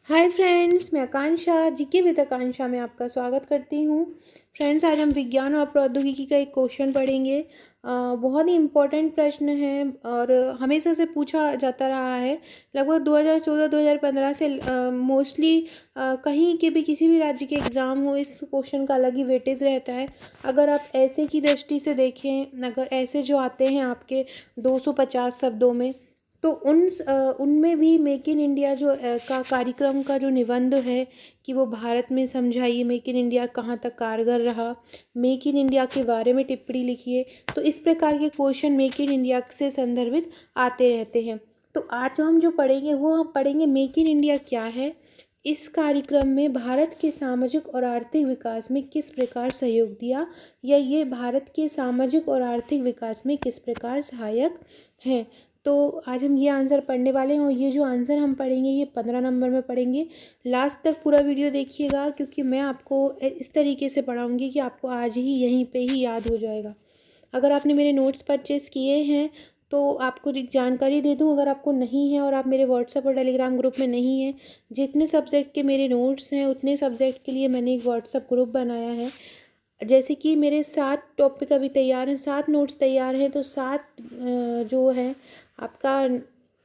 Hi friends, मैं आकांक्षा GK with आकांक्षा में आपका स्वागत करती हूँ। फ्रेंड्स, आज हम विज्ञान और प्रौद्योगिकी का एक क्वेश्चन पढ़ेंगे। बहुत ही इम्पोर्टेंट प्रश्न है और हमेशा से पूछा जाता रहा है। लगभग 2014-2015 से मोस्टली कहीं के भी किसी भी राज्य के एग्ज़ाम हो, इस क्वेश्चन का अलग ही वेटेज रहता है। अगर आप ऐसे की दृष्टि से देखें, अगर ऐसे जो आते हैं आपके 250 शब्दों में, तो उनमें भी मेक इन इंडिया जो का कार्यक्रम का जो निबंध है कि वो भारत में समझाइए मेक इन इंडिया कहाँ तक कारगर रहा, मेक इन इंडिया के बारे में टिप्पणी लिखिए। तो इस प्रकार के क्वेश्चन मेक इन इंडिया से संदर्भित आते रहते हैं। तो आज हम जो पढ़ेंगे वो हम पढ़ेंगे मेक इन इंडिया क्या है, इस कार्यक्रम में भारत के सामाजिक और आर्थिक विकास में किस प्रकार सहयोग दिया, या ये भारत के सामाजिक और आर्थिक विकास में किस प्रकार सहायक हैं। तो आज हम ये आंसर पढ़ने वाले हैं और ये जो आंसर हम पढ़ेंगे ये 15 नंबर में पढ़ेंगे। लास्ट तक पूरा वीडियो देखिएगा, क्योंकि मैं आपको इस तरीके से पढ़ाऊँगी कि आपको आज ही यहीं पे ही याद हो जाएगा। अगर आपने मेरे नोट्स परचेज़ किए हैं तो आपको एक जानकारी दे दूं, अगर आपको नहीं है और आप मेरे व्हाट्सएप और टेलीग्राम ग्रुप में नहीं हैं, जितने सब्जेक्ट के मेरे नोट्स हैं उतने सब्जेक्ट के लिए मैंने एक व्हाट्सएप ग्रुप बनाया है। जैसे कि मेरे 7 टॉपिक अभी तैयार हैं, 7 नोट्स तैयार हैं, तो 7 जो है आपका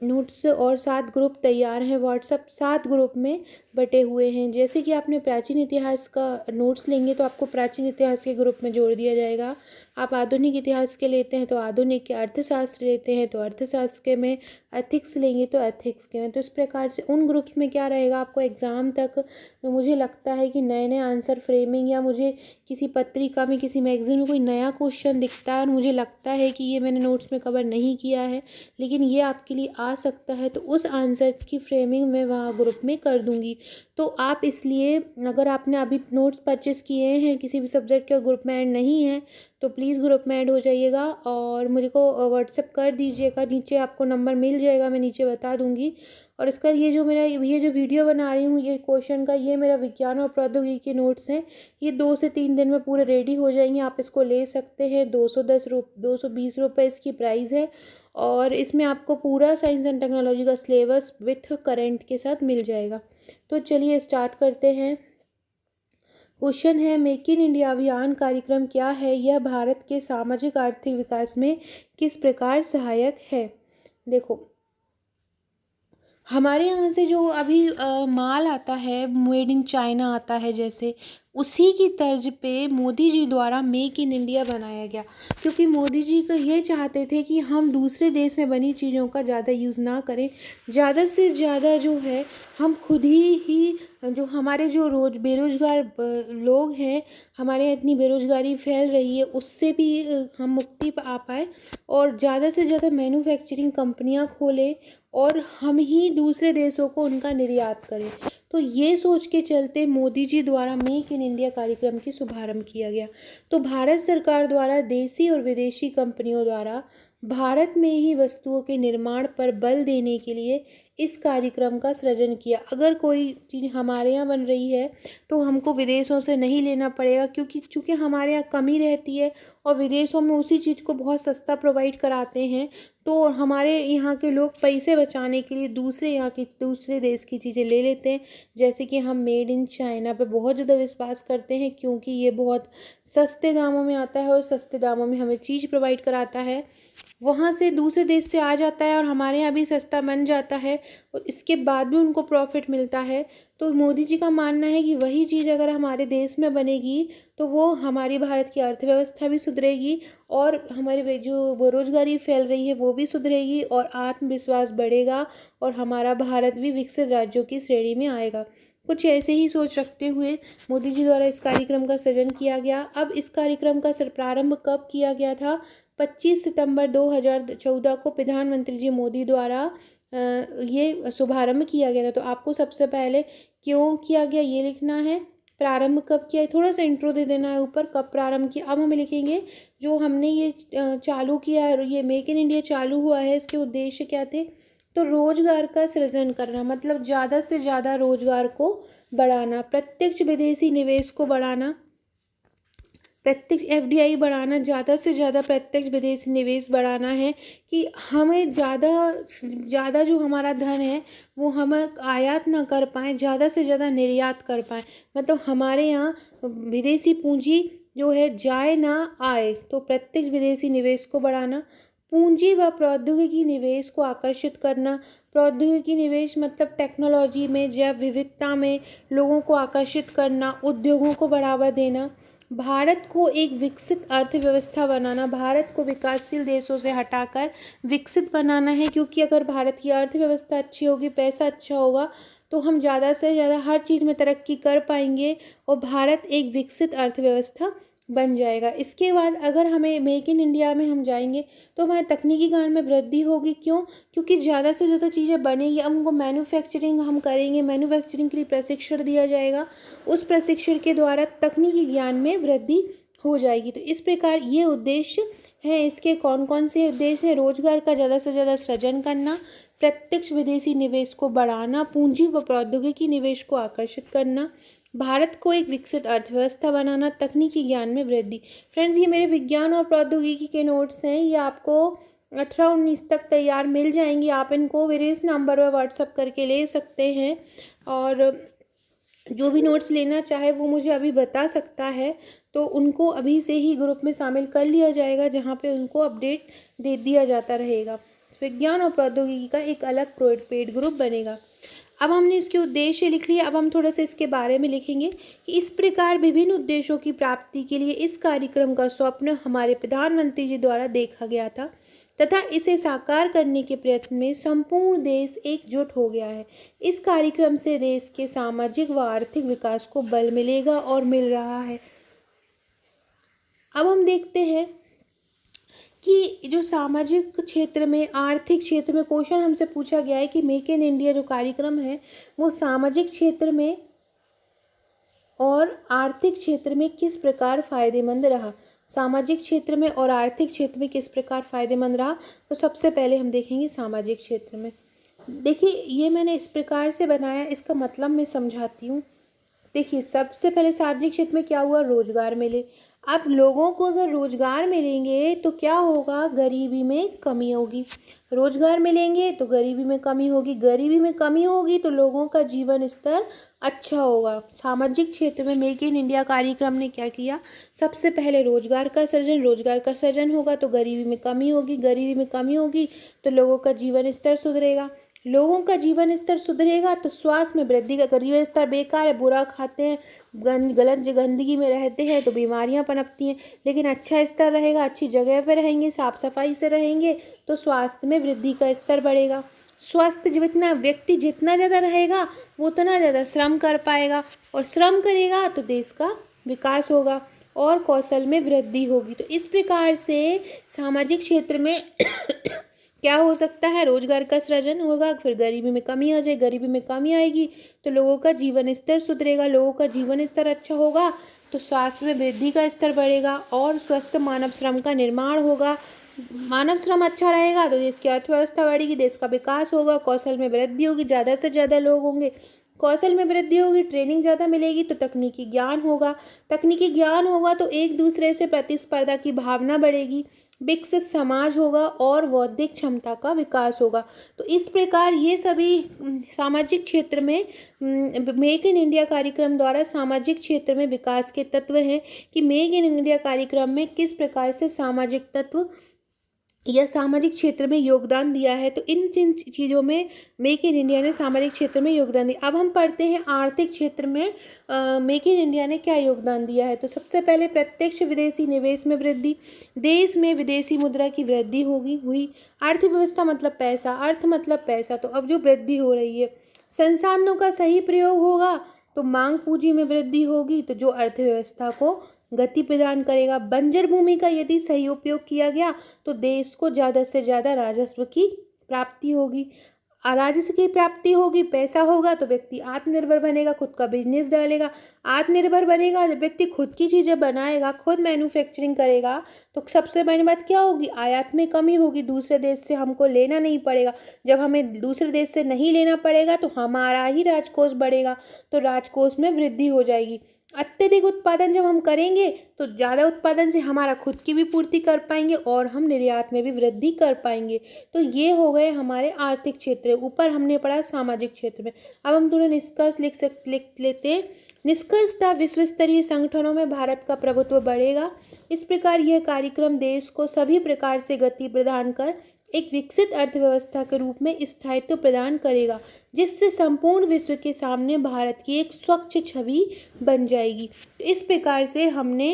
नोट्स और 7 ग्रुप तैयार हैं। व्हाट्सएप 7 ग्रुप में बटे हुए हैं। जैसे कि आपने प्राचीन इतिहास का नोट्स लेंगे तो आपको प्राचीन इतिहास के ग्रुप में जोड़ दिया जाएगा। आप आधुनिक इतिहास के लेते हैं तो आधुनिक के, अर्थशास्त्र लेते हैं तो अर्थशास्त्र के में, एथिक्स लेंगे तो एथिक्स के में। तो इस प्रकार से उन ग्रुप्स में क्या रहेगा, आपको एग्ज़ाम तक मुझे लगता है कि नए नए आंसर फ्रेमिंग, या मुझे किसी पत्रिका में, किसी मैगजीन में कोई नया क्वेश्चन दिखता है और मुझे लगता है कि ये मैंने नोट्स में कवर नहीं किया है लेकिन ये आपके लिए आ सकता है, तो उस आंसर्स की फ्रेमिंग मैं वहाँ ग्रुप में कर दूँगी। तो आप इसलिए, अगर आपने अभी नोट्स परचेस किए हैं, किसी भी सब्जेक्ट के ग्रुप में ऐड नहीं है, तो प्लीज़ ग्रुप में ऐड हो जाइएगा और मुझे को व्हाट्सएप कर दीजिएगा। नीचे आपको नंबर मिल जाएगा, मैं नीचे बता दूँगी। और इसका ये जो वीडियो बना रही हूँ ये क्वेश्चन का, ये मेरा विज्ञान और प्रौद्योगिकी के नोट्स हैं। ये 2 से 3 दिन में पूरे रेडी हो जाएंगे। आप इसको ले सकते हैं। 220 रुपये इसकी प्राइस है और इसमें आपको पूरा साइंस एंड टेक्नोलॉजी का सिलेबस विथ करंट के साथ मिल जाएगा। तो चलिए स्टार्ट करते हैं। क्वेश्चन है, मेक इन इंडिया अभियान कार्यक्रम क्या है, यह भारत के सामाजिक आर्थिक विकास में किस प्रकार सहायक है। देखो, हमारे यहाँ से जो अभी माल आता है, मेड इन चाइना आता है, जैसे उसी की तर्ज पे मोदी जी द्वारा मेक इन इंडिया बनाया गया। क्योंकि मोदी जी का ये चाहते थे कि हम दूसरे देश में बनी चीज़ों का ज़्यादा यूज़ ना करें, ज़्यादा से ज़्यादा जो है हम खुद ही जो हमारे जो बेरोज़गार लोग हैं, हमारे यहाँ इतनी बेरोज़गारी फैल रही है, उससे भी हम मुक्ति पा पाए और ज़्यादा से ज़्यादा मैन्युफैक्चरिंग कंपनियां खोलें और हम ही दूसरे देशों को उनका निर्यात करें। तो ये सोच के चलते मोदी जी द्वारा मेक इन इंडिया कार्यक्रम की शुभारंभ किया गया। तो भारत सरकार द्वारा देसी और विदेशी कंपनियों द्वारा भारत में ही वस्तुओं के निर्माण पर बल देने के लिए इस कार्यक्रम का सृजन किया। अगर कोई चीज़ हमारे यहाँ बन रही है तो हमको विदेशों से नहीं लेना पड़ेगा, क्योंकि चूँकि हमारे यहाँ कमी रहती है और विदेशों में उसी चीज़ को बहुत सस्ता प्रोवाइड कराते हैं। तो हमारे यहाँ के लोग पैसे बचाने के लिए दूसरे देश की चीज़ें ले लेते हैं। जैसे कि हम मेड इन चाइना पे बहुत ज़्यादा विश्वास करते हैं, क्योंकि ये बहुत सस्ते दामों में आता है और सस्ते दामों में हमें चीज़ प्रोवाइड कराता है। वहाँ से दूसरे देश से आ जाता है और हमारे यहाँ भी सस्ता बन जाता है और इसके बाद भी उनको प्रॉफिट मिलता है। तो मोदी जी का मानना है कि वही चीज़ अगर हमारे देश में बनेगी तो वो हमारी भारत की अर्थव्यवस्था भी सुधरेगी और हमारी जो बेरोजगारी फैल रही है वो भी सुधरेगी और आत्मविश्वास बढ़ेगा और हमारा भारत भी विकसित राज्यों की श्रेणी में आएगा। कुछ ऐसे ही सोच रखते हुए मोदी जी द्वारा इस कार्यक्रम का सृजन किया गया। अब इस कार्यक्रम का प्रारंभ कब किया गया था? 25 सितंबर 2014 को प्रधानमंत्री जी मोदी द्वारा ये शुभारंभ किया गया था। तो आपको सबसे पहले क्यों किया गया ये लिखना है, प्रारंभ कब किया है, थोड़ा सा इंट्रो दे देना है ऊपर, कब प्रारंभ किया। अब हमें लिखेंगे जो हमने ये चालू किया है, ये मेक इन इंडिया चालू हुआ है, इसके उद्देश्य क्या थे। तो रोजगार का सृजन करना, मतलब ज़्यादा से ज़्यादा रोजगार को बढ़ाना, प्रत्यक्ष विदेशी निवेश को बढ़ाना, प्रत्यक्ष एफडीआई बढ़ाना, ज़्यादा से ज़्यादा प्रत्यक्ष विदेशी निवेश बढ़ाना है कि हमें ज़्यादा ज़्यादा जो हमारा धन है वो हम आयात ना कर पाएँ, ज़्यादा से ज़्यादा निर्यात कर पाएँ। मतलब हमारे यहाँ विदेशी पूंजी जो है जाए ना आए। तो प्रत्यक्ष विदेशी निवेश को बढ़ाना, पूंजी व प्रौद्योगिकी निवेश को आकर्षित करना। प्रौद्योगिकी निवेश मतलब टेक्नोलॉजी में, जैव विविधता में लोगों को आकर्षित करना, उद्योगों को बढ़ावा देना। भारत को एक विकसित अर्थव्यवस्था बनाना, भारत को विकासशील देशों से हटाकर विकसित बनाना है, क्योंकि अगर भारत की अर्थव्यवस्था अच्छी होगी, पैसा अच्छा होगा, तो हम ज़्यादा से ज़्यादा हर चीज़ में तरक्की कर पाएंगे और भारत एक विकसित अर्थव्यवस्था बन जाएगा। इसके बाद अगर हमें मेक इन इंडिया में हम जाएंगे तो हमारे तकनीकी ज्ञान में वृद्धि होगी। क्यों? क्योंकि ज़्यादा से ज़्यादा चीज़ें बनेगी, अब हमको मैन्युफैक्चरिंग हम करेंगे, मैन्युफैक्चरिंग के लिए प्रशिक्षण दिया जाएगा, उस प्रशिक्षण के द्वारा तकनीकी ज्ञान में वृद्धि हो जाएगी। तो इस प्रकार ये उद्देश्य हैं। इसके कौन कौन से उद्देश्य हैं? रोजगार का ज़्यादा से ज़्यादा सृजन करना, प्रत्यक्ष विदेशी निवेश को बढ़ाना, पूंजी व प्रौद्योगिकी निवेश को आकर्षित करना, भारत को एक विकसित अर्थव्यवस्था बनाना, तकनीकी ज्ञान में वृद्धि। फ्रेंड्स, ये मेरे विज्ञान और प्रौद्योगिकी के नोट्स हैं, ये आपको 18-19 तक तैयार मिल जाएंगी। आप इनको मेरे इस नंबर पर व्हाट्सअप करके ले सकते हैं और जो भी नोट्स लेना चाहे वो मुझे अभी बता सकता है, तो उनको अभी से ही ग्रुप में शामिल कर लिया जाएगा, जहाँ पे उनको अपडेट दे दिया जाता रहेगा। विज्ञान और प्रौद्योगिकी का एक अलग पेड ग्रुप बनेगा। अब हमने इसके उद्देश्य लिख लिए, अब हम थोड़ा सा इसके बारे में लिखेंगे कि इस प्रकार विभिन्न उद्देश्यों की प्राप्ति के लिए इस कार्यक्रम का स्वप्न हमारे प्रधानमंत्री जी द्वारा देखा गया था तथा इसे साकार करने के प्रयत्न में संपूर्ण देश एकजुट हो गया है। इस कार्यक्रम से देश के सामाजिक व आर्थिक विकास को बल मिलेगा और मिल रहा है। अब हम देखते हैं कि जो सामाजिक क्षेत्र में, आर्थिक क्षेत्र में क्वेश्चन हमसे पूछा गया है कि मेक इन इंडिया जो कार्यक्रम है वो सामाजिक क्षेत्र में और आर्थिक क्षेत्र में किस प्रकार फायदेमंद रहा। सामाजिक क्षेत्र में और आर्थिक क्षेत्र में किस प्रकार फायदेमंद रहा, तो सबसे पहले हम देखेंगे सामाजिक क्षेत्र में। देखिए, ये मैंने इस प्रकार से बनाया, इसका मतलब मैं समझाती हूँ। देखिए, सबसे पहले सामाजिक क्षेत्र में क्या हुआ? रोजगार मिले। अब लोगों को अगर रोजगार मिलेंगे तो क्या होगा? गरीबी में कमी होगी। रोजगार मिलेंगे तो गरीबी में कमी होगी, गरीबी में कमी होगी तो लोगों का जीवन स्तर अच्छा होगा। सामाजिक क्षेत्र में मेक इन इंडिया कार्यक्रम ने क्या किया? सबसे पहले रोजगार का सृजन, रोजगार का सृजन होगा तो गरीबी में कमी होगी, गरीबी में कमी होगी तो लोगों का जीवन स्तर सुधरेगा, लोगों का जीवन स्तर सुधरेगा तो स्वास्थ्य में वृद्धि का। जीवन स्तर बेकार है, बुरा खाते हैं, गलत गंदगी में रहते हैं तो बीमारियां पनपती हैं, लेकिन अच्छा स्तर रहेगा, अच्छी जगह पर रहेंगे, साफ सफाई से रहेंगे तो स्वास्थ्य में वृद्धि का स्तर बढ़ेगा। स्वस्थ जितना व्यक्ति जितना ज़्यादा रहेगा वो उतना ज़्यादा श्रम कर पाएगा और श्रम करेगा तो देश का विकास होगा और कौशल में वृद्धि होगी। तो इस प्रकार से सामाजिक क्षेत्र में क्या हो सकता है? रोजगार का सृजन होगा, फिर गरीबी में कमी आ जाए, गरीबी में कमी आएगी तो लोगों का जीवन स्तर सुधरेगा, लोगों का जीवन स्तर अच्छा होगा तो स्वास्थ्य में वृद्धि का स्तर बढ़ेगा और स्वस्थ मानव श्रम का निर्माण होगा। मानव श्रम अच्छा रहेगा तो देश की अर्थव्यवस्था बढ़ेगी, देश का विकास होगा, कौशल में वृद्धि होगी, ज़्यादा से ज़्यादा लोग होंगे, कौशल में वृद्धि होगी, ट्रेनिंग ज़्यादा मिलेगी तो तकनीकी ज्ञान होगा, तकनीकी ज्ञान होगा तो एक दूसरे से प्रतिस्पर्धा की भावना बढ़ेगी, विकसित समाज होगा और बौद्धिक क्षमता का विकास होगा। तो इस प्रकार ये सभी सामाजिक क्षेत्र में मेक इन इंडिया कार्यक्रम द्वारा सामाजिक क्षेत्र में विकास के तत्व हैं कि मेक इन इंडिया कार्यक्रम में किस प्रकार से सामाजिक तत्व या सामाजिक क्षेत्र में योगदान दिया है। तो इन जिन चीज़ों में मेक इन इंडिया ने सामाजिक क्षेत्र में योगदान दिया। अब हम पढ़ते हैं आर्थिक क्षेत्र में मेक इन इंडिया ने क्या योगदान दिया है। तो सबसे पहले प्रत्यक्ष विदेशी निवेश में वृद्धि, देश में विदेशी मुद्रा की वृद्धि हुई। अर्थव्यवस्था मतलब पैसा, अर्थ मतलब पैसा, तो अब जो वृद्धि हो रही है, संसाधनों का सही प्रयोग होगा तो मांग पूंजी में वृद्धि होगी तो जो अर्थव्यवस्था को गति प्रदान करेगा। बंजर भूमि का यदि सही उपयोग किया गया तो देश को ज़्यादा से ज़्यादा राजस्व की प्राप्ति होगी। राजस्व की प्राप्ति होगी, पैसा होगा तो व्यक्ति आत्मनिर्भर बनेगा, खुद का बिजनेस डालेगा। आत्मनिर्भर बनेगा जब व्यक्ति खुद की चीज़ें बनाएगा, खुद मैन्युफैक्चरिंग करेगा तो सबसे बड़ी बात क्या होगी? आयात में कमी होगी, दूसरे देश से हमको लेना नहीं पड़ेगा। जब हमें दूसरे देश से नहीं लेना पड़ेगा तो हमारा ही राजकोष बढ़ेगा, तो राजकोष में वृद्धि हो जाएगी। अत्यधिक उत्पादन जब हम करेंगे तो ज़्यादा उत्पादन से हमारा खुद की भी पूर्ति कर पाएंगे और हम निर्यात में भी वृद्धि कर पाएंगे। तो ये हो गए हमारे आर्थिक क्षेत्र। ऊपर हमने पढ़ा सामाजिक क्षेत्र में। अब हम थोड़ा निष्कर्ष लिख लेते हैं। निष्कर्षतः विश्व स्तरीय संगठनों में भारत का प्रभुत्व बढ़ेगा। इस प्रकार यह कार्यक्रम देश को सभी प्रकार से गति प्रदान कर एक विकसित अर्थव्यवस्था के रूप में स्थायित्व प्रदान करेगा, जिससे संपूर्ण विश्व के सामने भारत की एक स्वच्छ छवि बन जाएगी। इस प्रकार से हमने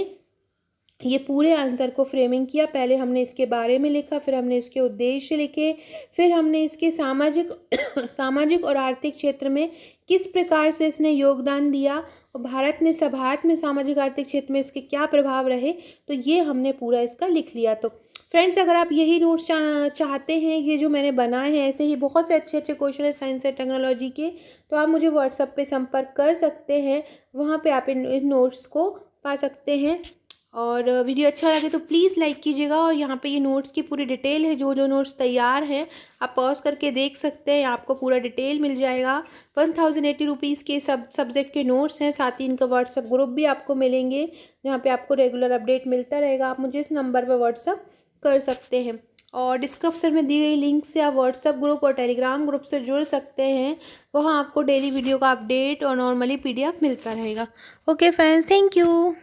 ये पूरे आंसर को फ्रेमिंग किया। पहले हमने इसके बारे में लिखा, फिर हमने इसके उद्देश्य लिखे, फिर हमने इसके सामाजिक सामाजिक और आर्थिक क्षेत्र में किस प्रकार से इसने योगदान दिया और भारत ने सभारत में सामाजिक आर्थिक क्षेत्र में इसके क्या प्रभाव रहे, तो ये हमने पूरा इसका लिख लिया। तो फ्रेंड्स, अगर आप यही नोट्स चाहते हैं, ये जो मैंने बनाए हैं, ऐसे ही बहुत से अच्छे अच्छे क्वेश्चन है साइंस एंड टेक्नोलॉजी के, तो आप मुझे व्हाट्सएप पे संपर्क कर सकते हैं। वहाँ पे आप इन नोट्स को पा सकते हैं। और वीडियो अच्छा लगे तो प्लीज़ लाइक कीजिएगा। और यहाँ पे ये नोट्स की पूरी डिटेल है, जो जो नोट्स तैयार हैं आप पॉज करके देख सकते हैं, आपको पूरा डिटेल मिल जाएगा। 1080 रुपीज़ के सब्जेक्ट के नोट्स हैं, साथ ही इनका व्हाट्सअप ग्रुप भी आपको मिलेंगे, जहाँ पे आपको रेगुलर अपडेट मिलता रहेगा। आप मुझे इस नंबर पर व्हाट्सअप कर सकते हैं और डिस्क्रिप्शन में दी गई लिंक से आप व्हाट्सएप ग्रुप और टेलीग्राम ग्रुप से जुड़ सकते हैं। वहाँ आपको डेली वीडियो का अपडेट और नॉर्मली PDF मिलता रहेगा। Okay friends, thank you.